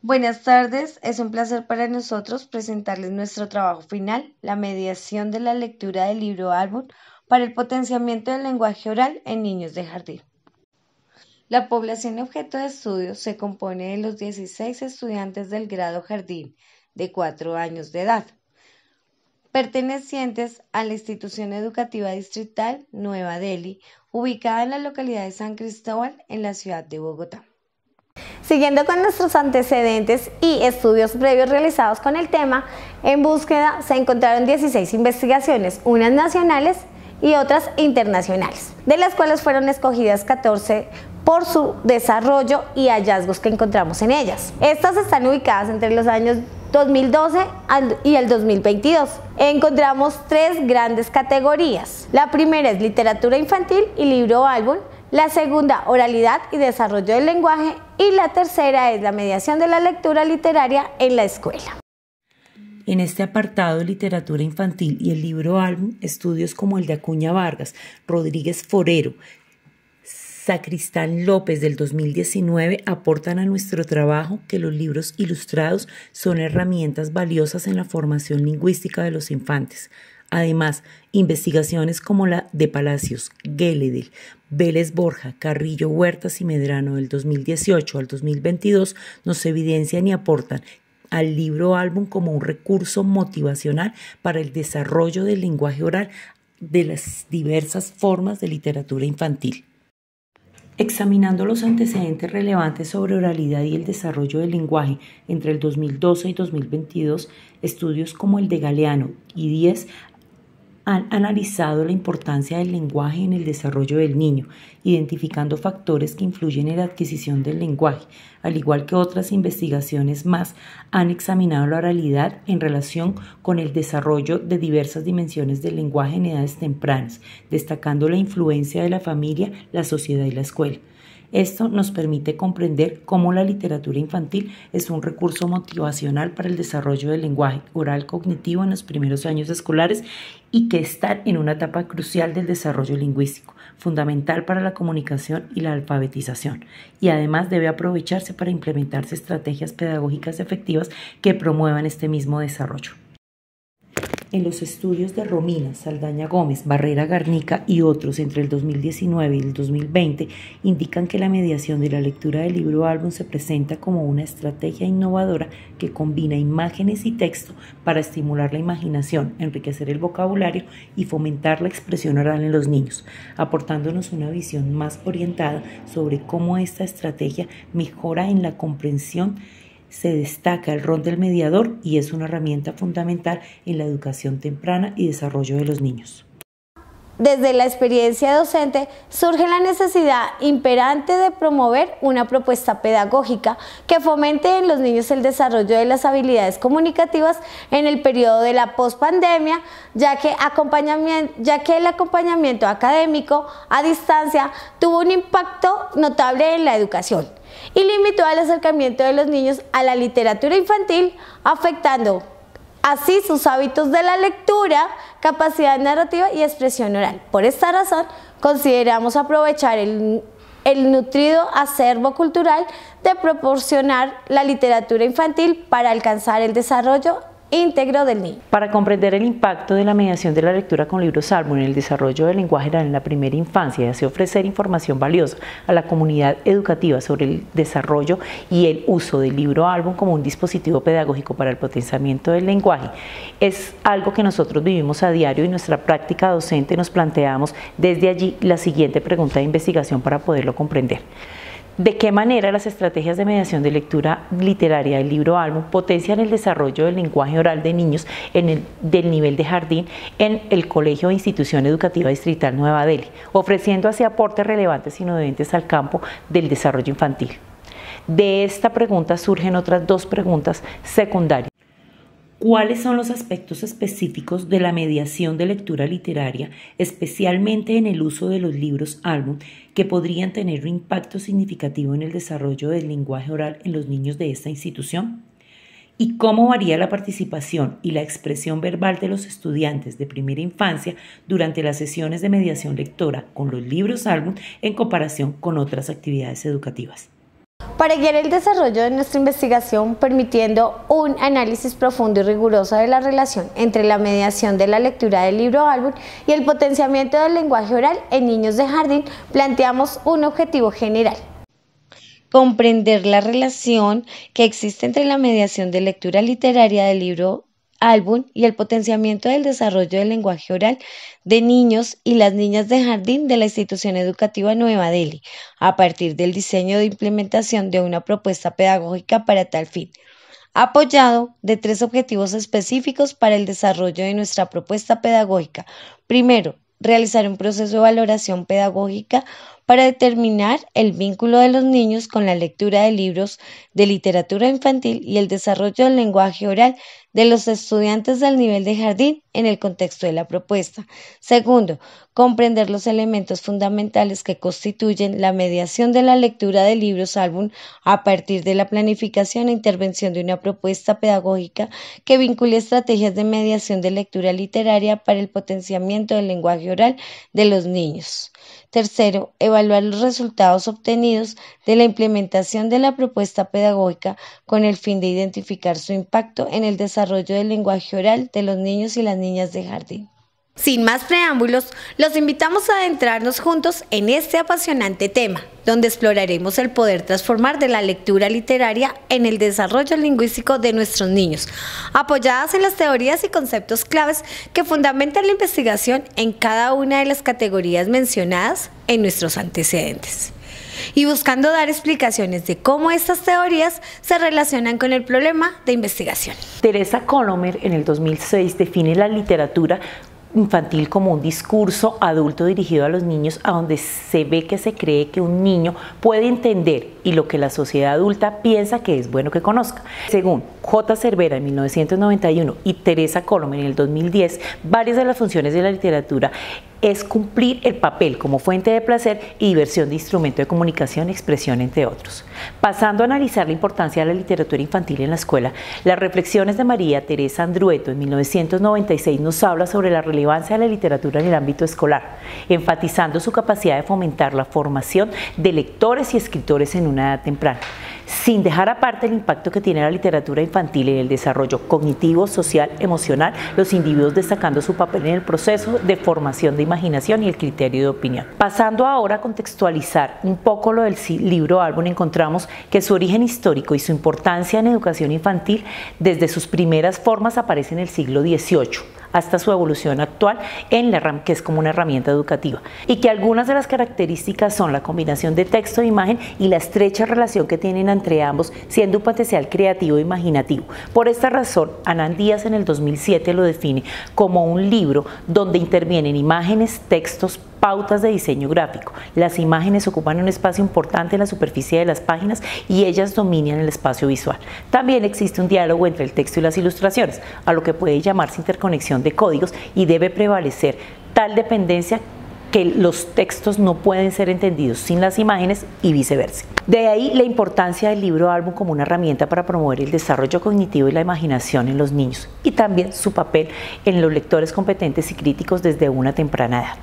Buenas tardes, es un placer para nosotros presentarles nuestro trabajo final, la mediación de la lectura del libro álbum para el potenciamiento del lenguaje oral en niños de jardín. La población objeto de estudio se compone de los 16 estudiantes del grado jardín de 4 años de edad, pertenecientes a la institución educativa distrital Nueva Delhi, ubicada en la localidad de San Cristóbal, en la ciudad de Bogotá. Siguiendo con nuestros antecedentes y estudios previos realizados con el tema, en búsqueda se encontraron 16 investigaciones, unas nacionales y otras internacionales, de las cuales fueron escogidas 14 por su desarrollo y hallazgos que encontramos en ellas. Estas están ubicadas entre los años 2012 y el 2022. Encontramos 3 grandes categorías. La primera es literatura infantil y libro álbum, la segunda, oralidad y desarrollo del lenguaje, y la tercera es la mediación de la lectura literaria en la escuela. En este apartado de literatura infantil y el libro álbum, estudios como el de Acuña Vargas, Rodríguez Forero, Sacristán López del 2019 aportan a nuestro trabajo que los libros ilustrados son herramientas valiosas en la formación lingüística de los infantes. Además, investigaciones como la de Palacios, Geledel, Vélez Borja, Carrillo Huertas y Medrano del 2018 al 2022 nos evidencian y aportan al libro álbum como un recurso motivacional para el desarrollo del lenguaje oral de las diversas formas de literatura infantil. Examinando los antecedentes relevantes sobre oralidad y el desarrollo del lenguaje entre el 2012 y 2022, estudios como el de Galeano y Díez han analizado la importancia del lenguaje en el desarrollo del niño, identificando factores que influyen en la adquisición del lenguaje, al igual que otras investigaciones más han examinado la oralidad en relación con el desarrollo de diversas dimensiones del lenguaje en edades tempranas, destacando la influencia de la familia, la sociedad y la escuela. Esto nos permite comprender cómo la literatura infantil es un recurso motivacional para el desarrollo del lenguaje oral cognitivo en los primeros años escolares y que está en una etapa crucial del desarrollo lingüístico, fundamental para la comunicación y la alfabetización, y además debe aprovecharse para implementarse estrategias pedagógicas efectivas que promuevan este mismo desarrollo. En los estudios de Romina, Saldaña Gómez, Barrera Garnica y otros entre el 2019 y el 2020 indican que la mediación de la lectura del libro álbum se presenta como una estrategia innovadora que combina imágenes y texto para estimular la imaginación, enriquecer el vocabulario y fomentar la expresión oral en los niños, aportándonos una visión más orientada sobre cómo esta estrategia mejora en la comprensión. Se destaca el rol del mediador y es una herramienta fundamental en la educación temprana y desarrollo de los niños. Desde la experiencia docente surge la necesidad imperante de promover una propuesta pedagógica que fomente en los niños el desarrollo de las habilidades comunicativas en el periodo de la pospandemia, ya que el acompañamiento académico a distancia tuvo un impacto notable en la educación y limitó el acercamiento de los niños a la literatura infantil, afectando así sus hábitos de la lectura, capacidad narrativa y expresión oral. Por esta razón, consideramos aprovechar el nutrido acervo cultural de proporcionar la literatura infantil para alcanzar el desarrollo íntegro del niño. Para comprender el impacto de la mediación de la lectura con libros álbum en el desarrollo del lenguaje oral en la primera infancia y así ofrecer información valiosa a la comunidad educativa sobre el desarrollo y el uso del libro álbum como un dispositivo pedagógico para el potenciamiento del lenguaje, es algo que nosotros vivimos a diario y nuestra práctica docente nos planteamos desde allí la siguiente pregunta de investigación para poderlo comprender. ¿De qué manera las estrategias de mediación de lectura literaria del libro álbum potencian el desarrollo del lenguaje oral de niños del nivel de jardín en el colegio o institución educativa distrital Nueva Delhi, ofreciendo así aportes relevantes y innovadores al campo del desarrollo infantil? De esta pregunta surgen otras 2 preguntas secundarias. ¿Cuáles son los aspectos específicos de la mediación de lectura literaria, especialmente en el uso de los libros álbum, que podrían tener un impacto significativo en el desarrollo del lenguaje oral en los niños de esta institución? ¿Y cómo varía la participación y la expresión verbal de los estudiantes de primera infancia durante las sesiones de mediación lectora con los libros álbum en comparación con otras actividades educativas? Para guiar el desarrollo de nuestra investigación, permitiendo un análisis profundo y riguroso de la relación entre la mediación de la lectura del libro álbum y el potenciamiento del lenguaje oral en niños de jardín, planteamos un objetivo general. Comprender la relación que existe entre la mediación de lectura literaria del libro álbum y el potenciamiento del desarrollo del lenguaje oral de niños y las niñas de jardín de la institución educativa Nueva Delhi, a partir del diseño de implementación de una propuesta pedagógica para tal fin, apoyado de 3 objetivos específicos para el desarrollo de nuestra propuesta pedagógica. Primero, realizar un proceso de valoración pedagógica para determinar el vínculo de los niños con la lectura de libros de literatura infantil y el desarrollo del lenguaje oral de los estudiantes del nivel de jardín en el contexto de la propuesta. Segundo, comprender los elementos fundamentales que constituyen la mediación de la lectura de libros álbum a partir de la planificación e intervención de una propuesta pedagógica que vincule estrategias de mediación de lectura literaria para el potenciamiento del lenguaje oral de los niños. Tercero, evaluar los resultados obtenidos de la implementación de la propuesta pedagógica con el fin de identificar su impacto en el desarrollo del lenguaje oral de los niños y las niñas de jardín. Sin más preámbulos, los invitamos a adentrarnos juntos en este apasionante tema, donde exploraremos el poder transformar de la lectura literaria en el desarrollo lingüístico de nuestros niños, apoyadas en las teorías y conceptos claves que fundamentan la investigación en cada una de las categorías mencionadas en nuestros antecedentes, y buscando dar explicaciones de cómo estas teorías se relacionan con el problema de investigación. Teresa Colomer en el 2006 define la literatura infantil como un discurso adulto dirigido a los niños, a donde se ve que se cree que un niño puede entender y lo que la sociedad adulta piensa que es bueno que conozca. Según J. Cervera en 1991 y Teresa Colomer en el 2010, varias de las funciones de la literatura es cumplir el papel como fuente de placer y diversión de instrumento de comunicación y expresión, entre otros. Pasando a analizar la importancia de la literatura infantil en la escuela, las reflexiones de María Teresa Andrueto en 1996 nos habla sobre la relevancia de la literatura en el ámbito escolar, enfatizando su capacidad de fomentar la formación de lectores y escritores en una edad temprana, sin dejar aparte el impacto que tiene la literatura infantil en el desarrollo cognitivo, social, emocional, los individuos destacando su papel en el proceso de formación de imaginación y el criterio de opinión. Pasando ahora a contextualizar un poco lo del libro álbum, encontramos que su origen histórico y su importancia en educación infantil desde sus primeras formas aparece en el siglo XVIII, hasta su evolución actual que es como una herramienta educativa, y que algunas de las características son la combinación de texto e imagen y la estrecha relación que tienen entre ambos, siendo un potencial creativo e imaginativo. Por esta razón, Anán Díaz en el 2007 lo define como un libro donde intervienen imágenes, textos, pautas de diseño gráfico. Las imágenes ocupan un espacio importante en la superficie de las páginas y ellas dominan el espacio visual. También existe un diálogo entre el texto y las ilustraciones, a lo que puede llamarse interconexión de códigos, y debe prevalecer tal dependencia que los textos no pueden ser entendidos sin las imágenes y viceversa. De ahí la importancia del libro álbum como una herramienta para promover el desarrollo cognitivo y la imaginación en los niños, y también su papel en los lectores competentes y críticos desde una temprana edad.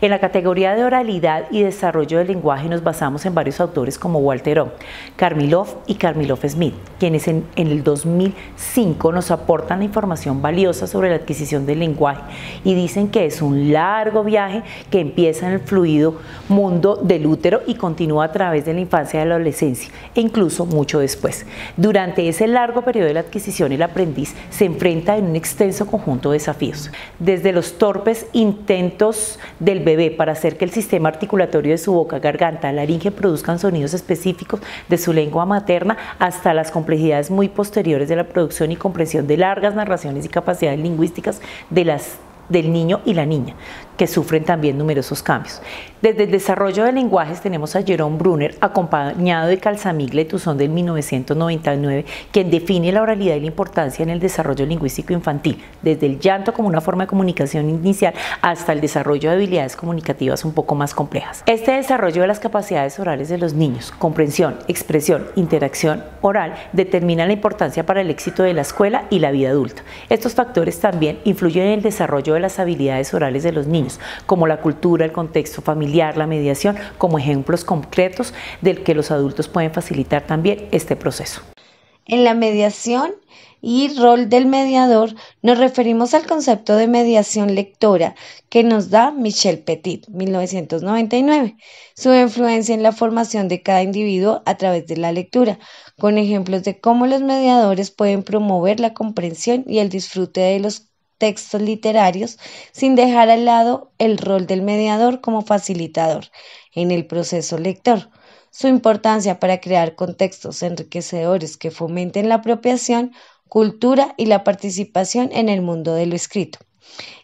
En la categoría de oralidad y desarrollo del lenguaje nos basamos en varios autores como Walter O., Karmilov y Karmilov Smith, quienes en el 2005 nos aportan la información valiosa sobre la adquisición del lenguaje y dicen que es un largo viaje que empieza en el fluido mundo del útero y continúa a través de la infancia y la adolescencia e incluso mucho después. Durante ese largo periodo de la adquisición, el aprendiz se enfrenta en un extenso conjunto de desafíos, desde los torpes intentos del bebé para hacer que el sistema articulatorio de su boca, garganta, laringe produzcan sonidos específicos de su lengua materna, hasta las complejidades muy posteriores de la producción y comprensión de largas narraciones y capacidades lingüísticas del niño y la niña, que sufren también numerosos cambios. Desde el desarrollo de lenguajes tenemos a Jerome Brunner, acompañado de Calsamiglia y Tuzón del 1999, quien define la oralidad y la importancia en el desarrollo lingüístico infantil, desde el llanto como una forma de comunicación inicial hasta el desarrollo de habilidades comunicativas un poco más complejas. Este desarrollo de las capacidades orales de los niños, comprensión, expresión, interacción oral, determina la importancia para el éxito de la escuela y la vida adulta. Estos factores también influyen en el desarrollo de las habilidades orales de los niños, niños, como la cultura, el contexto familiar, la mediación, como ejemplos concretos del que los adultos pueden facilitar también este proceso. En la mediación y rol del mediador nos referimos al concepto de mediación lectora que nos da Michel Petit, 1999, su influencia en la formación de cada individuo a través de la lectura, con ejemplos de cómo los mediadores pueden promover la comprensión y el disfrute de los textos literarios sin dejar al lado el rol del mediador como facilitador en el proceso lector. Su importancia para crear contextos enriquecedores que fomenten la apropiación, cultura y la participación en el mundo de lo escrito.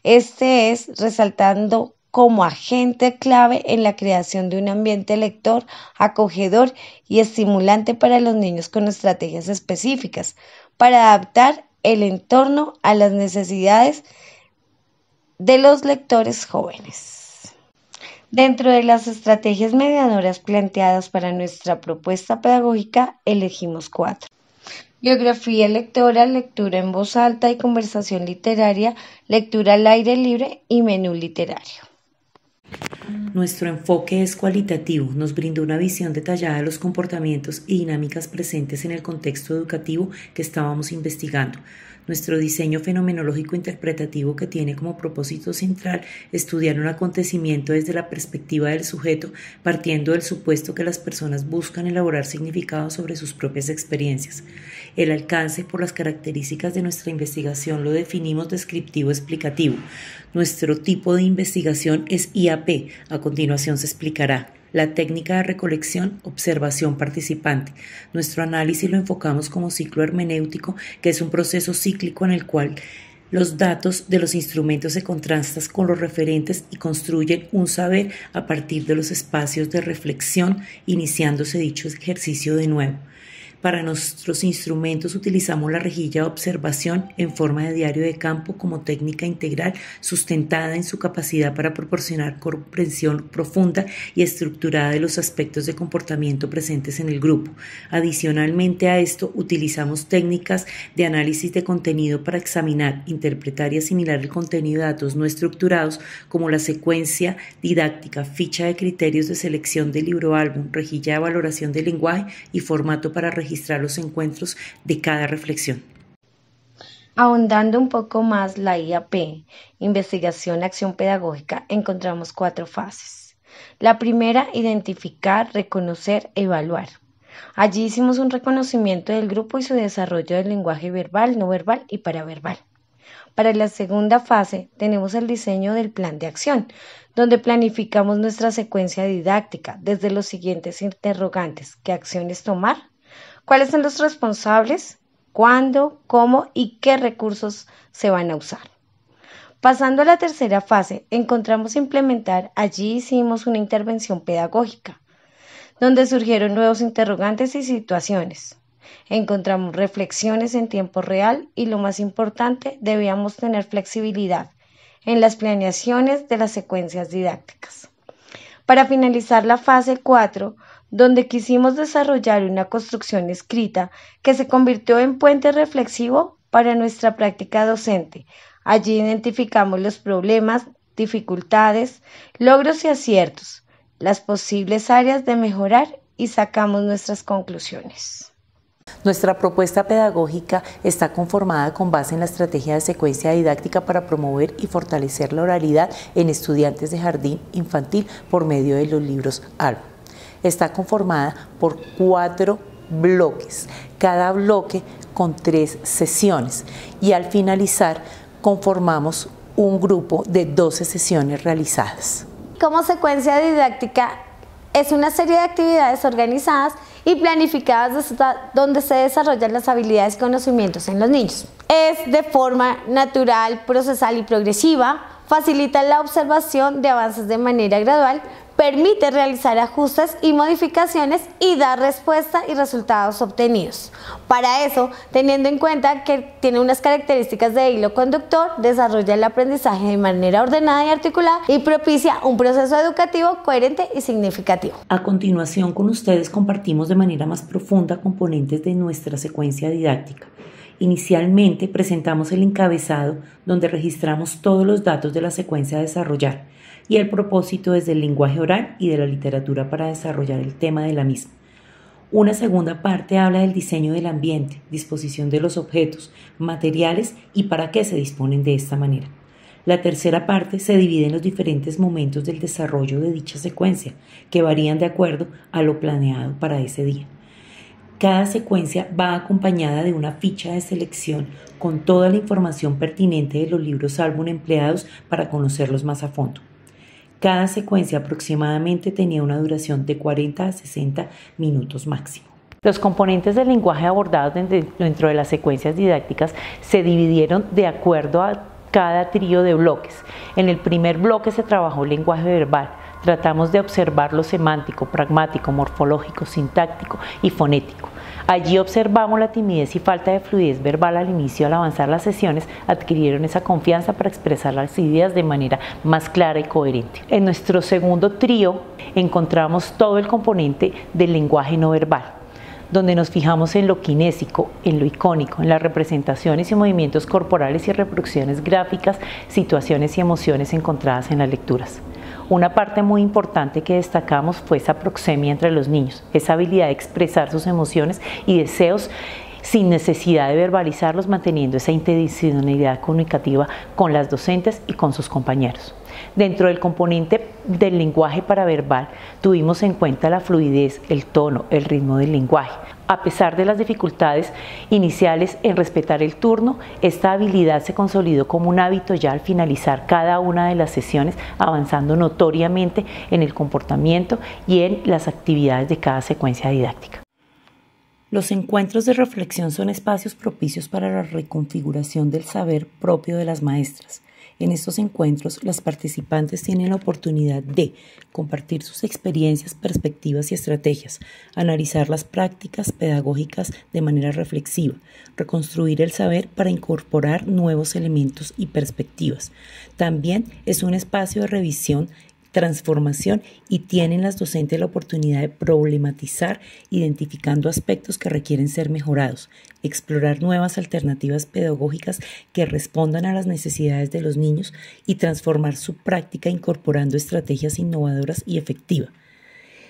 Este es resaltando como agente clave en la creación de un ambiente lector, acogedor y estimulante para los niños con estrategias específicas para adaptar el entorno a las necesidades de los lectores jóvenes. Dentro de las estrategias mediadoras planteadas para nuestra propuesta pedagógica, elegimos 4. Biografía lectora, lectura en voz alta y conversación literaria, lectura al aire libre y menú literario. Nuestro enfoque es cualitativo, nos brinda una visión detallada de los comportamientos y dinámicas presentes en el contexto educativo que estábamos investigando. Nuestro diseño fenomenológico interpretativo, que tiene como propósito central estudiar un acontecimiento desde la perspectiva del sujeto, partiendo del supuesto que las personas buscan elaborar significados sobre sus propias experiencias. El alcance, por las características de nuestra investigación, lo definimos descriptivo explicativo. Nuestro tipo de investigación es IAP, a continuación se explicará. La técnica de recolección, observación participante. Nuestro análisis lo enfocamos como ciclo hermenéutico, que es un proceso cíclico en el cual los datos de los instrumentos se contrastan con los referentes y construyen un saber a partir de los espacios de reflexión, iniciándose dicho ejercicio de nuevo. Para nuestros instrumentos utilizamos la rejilla de observación en forma de diario de campo como técnica integral sustentada en su capacidad para proporcionar comprensión profunda y estructurada de los aspectos de comportamiento presentes en el grupo. Adicionalmente a esto, utilizamos técnicas de análisis de contenido para examinar, interpretar y asimilar el contenido de datos no estructurados como la secuencia didáctica, ficha de criterios de selección del libro álbum, rejilla de valoración del lenguaje y formato para registrar los encuentros de cada reflexión. Ahondando un poco más la IAP, investigación, acción pedagógica, encontramos 4 fases. La primera, identificar, reconocer, evaluar. Allí hicimos un reconocimiento del grupo y su desarrollo del lenguaje verbal, no verbal y paraverbal. Para la segunda fase tenemos el diseño del plan de acción, donde planificamos nuestra secuencia didáctica desde los siguientes interrogantes: ¿qué acciones tomar? ¿Cuáles son los responsables? ¿Cuándo? ¿Cómo? ¿Y qué recursos se van a usar? Pasando a la tercera fase, encontramos implementar. Allí hicimos una intervención pedagógica, donde surgieron nuevos interrogantes y situaciones. Encontramos reflexiones en tiempo real y, lo más importante, debíamos tener flexibilidad en las planeaciones de las secuencias didácticas. Para finalizar la fase 4, donde quisimos desarrollar una construcción escrita que se convirtió en puente reflexivo para nuestra práctica docente. Allí identificamos los problemas, dificultades, logros y aciertos, las posibles áreas de mejorar y sacamos nuestras conclusiones. Nuestra propuesta pedagógica está conformada con base en la estrategia de secuencia didáctica para promover y fortalecer la oralidad en estudiantes de jardín infantil por medio de los libros álbum. Está conformada por 4 bloques, cada bloque con 3 sesiones, y al finalizar conformamos un grupo de 12 sesiones realizadas. Como secuencia didáctica es una serie de actividades organizadas y planificadas donde se desarrollan las habilidades y conocimientos en los niños. Es de forma natural, procesal y progresiva, facilita la observación de avances de manera gradual, permite realizar ajustes y modificaciones y dar respuesta y resultados obtenidos. Para eso, teniendo en cuenta que tiene unas características de hilo conductor, desarrolla el aprendizaje de manera ordenada y articulada y propicia un proceso educativo coherente y significativo. A continuación, con ustedes compartimos de manera más profunda componentes de nuestra secuencia didáctica. Inicialmente presentamos el encabezado donde registramos todos los datos de la secuencia a desarrollar y el propósito desde el lenguaje oral y de la literatura para desarrollar el tema de la misma. Una segunda parte habla del diseño del ambiente, disposición de los objetos, materiales y para qué se disponen de esta manera. La tercera parte se divide en los diferentes momentos del desarrollo de dicha secuencia, que varían de acuerdo a lo planeado para ese día. Cada secuencia va acompañada de una ficha de selección con toda la información pertinente de los libros álbum empleados para conocerlos más a fondo. Cada secuencia aproximadamente tenía una duración de 40 a 60 minutos máximo. Los componentes del lenguaje abordados dentro de las secuencias didácticas se dividieron de acuerdo a cada trío de bloques. En el primer bloque se trabajó el lenguaje verbal. Tratamos de observar lo semántico, pragmático, morfológico, sintáctico y fonético. Allí observamos la timidez y falta de fluidez verbal al inicio. Al avanzar las sesiones, adquirieron esa confianza para expresar las ideas de manera más clara y coherente. En nuestro segundo trío encontramos todo el componente del lenguaje no verbal, donde nos fijamos en lo kinésico, en lo icónico, en las representaciones y movimientos corporales y reproducciones gráficas, situaciones y emociones encontradas en las lecturas. Una parte muy importante que destacamos fue esa proxemia entre los niños, esa habilidad de expresar sus emociones y deseos sin necesidad de verbalizarlos, manteniendo esa intencionalidad comunicativa con las docentes y con sus compañeros. Dentro del componente del lenguaje paraverbal tuvimos en cuenta la fluidez, el tono, el ritmo del lenguaje. A pesar de las dificultades iniciales en respetar el turno, esta habilidad se consolidó como un hábito ya al finalizar cada una de las sesiones, avanzando notoriamente en el comportamiento y en las actividades de cada secuencia didáctica. Los encuentros de reflexión son espacios propicios para la reconfiguración del saber propio de las maestras. En estos encuentros, las participantes tienen la oportunidad de compartir sus experiencias, perspectivas y estrategias, analizar las prácticas pedagógicas de manera reflexiva, reconstruir el saber para incorporar nuevos elementos y perspectivas. También es un espacio de revisión, transformación y tienen las docentes la oportunidad de problematizar identificando aspectos que requieren ser mejorados, explorar nuevas alternativas pedagógicas que respondan a las necesidades de los niños y transformar su práctica incorporando estrategias innovadoras y efectivas.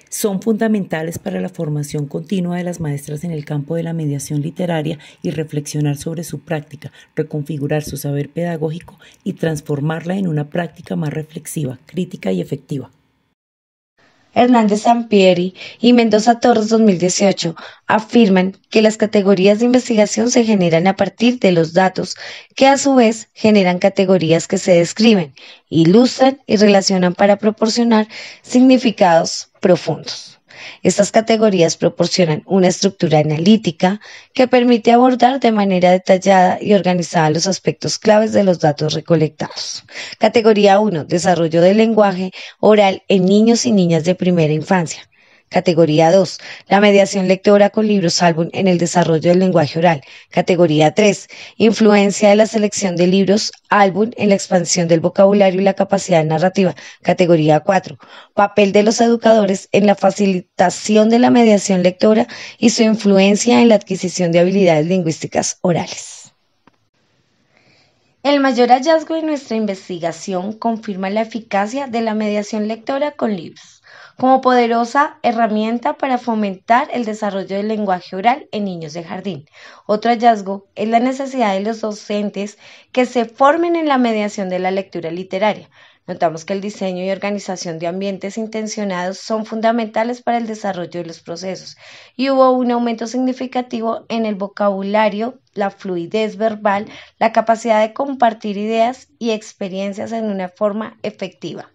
Son fundamentales para la formación continua de las maestras en el campo de la mediación literaria y reflexionar sobre su práctica, reconfigurar su saber pedagógico y transformarla en una práctica más reflexiva, crítica y efectiva. Hernández Sampieri y Mendoza Torres 2018 afirman que las categorías de investigación se generan a partir de los datos, que a su vez generan categorías que se describen, ilustran y relacionan para proporcionar significados profundos. Estas categorías proporcionan una estructura analítica que permite abordar de manera detallada y organizada los aspectos claves de los datos recolectados. Categoría 1. Desarrollo del lenguaje oral en niños y niñas de primera infancia. Categoría 2. La mediación lectora con libros álbum en el desarrollo del lenguaje oral. Categoría 3. Influencia de la selección de libros álbum en la expansión del vocabulario y la capacidad narrativa. Categoría 4. Papel de los educadores en la facilitación de la mediación lectora y su influencia en la adquisición de habilidades lingüísticas orales. El mayor hallazgo de nuestra investigación confirma la eficacia de la mediación lectora con libros como poderosa herramienta para fomentar el desarrollo del lenguaje oral en niños de jardín. Otro hallazgo es la necesidad de los docentes que se formen en la mediación de la lectura literaria. Notamos que el diseño y organización de ambientes intencionados son fundamentales para el desarrollo de los procesos y hubo un aumento significativo en el vocabulario, la fluidez verbal, la capacidad de compartir ideas y experiencias en una forma efectiva.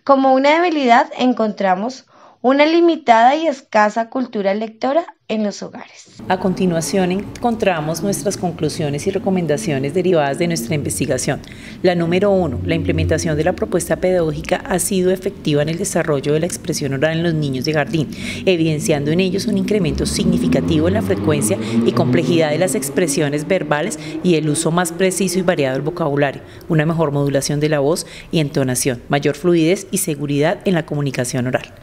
Como una debilidad encontramos una limitada y escasa cultura lectora en los hogares. A continuación encontramos nuestras conclusiones y recomendaciones derivadas de nuestra investigación. La número 1, la implementación de la propuesta pedagógica ha sido efectiva en el desarrollo de la expresión oral en los niños de jardín, evidenciando en ellos un incremento significativo en la frecuencia y complejidad de las expresiones verbales y el uso más preciso y variado del vocabulario, una mejor modulación de la voz y entonación, mayor fluidez y seguridad en la comunicación oral.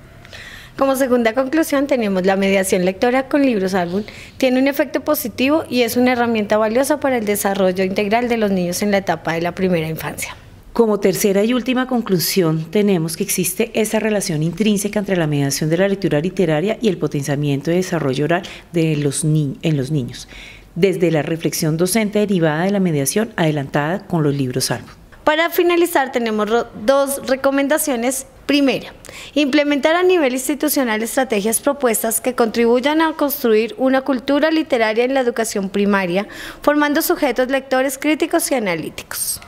Como segunda conclusión tenemos la mediación lectora con libros álbum. Tiene un efecto positivo y es una herramienta valiosa para el desarrollo integral de los niños en la etapa de la primera infancia. Como tercera y última conclusión, tenemos que existe esa relación intrínseca entre la mediación de la lectura literaria y el potenciamiento de desarrollo oral en los niños, desde la reflexión docente derivada de la mediación adelantada con los libros álbum. Para finalizar, tenemos dos recomendaciones. Primera, implementar a nivel institucional estrategias propuestas que contribuyan a construir una cultura literaria en la educación primaria, formando sujetos lectores críticos y analíticos.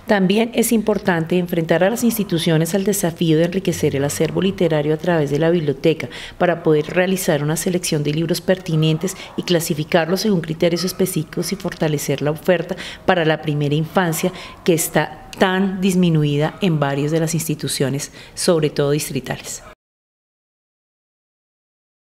También es importante enfrentar a las instituciones al desafío de enriquecer el acervo literario a través de la biblioteca para poder realizar una selección de libros pertinentes y clasificarlos según criterios específicos y fortalecer la oferta para la primera infancia que está tan disminuida en varias de las instituciones, sobre todo distritales.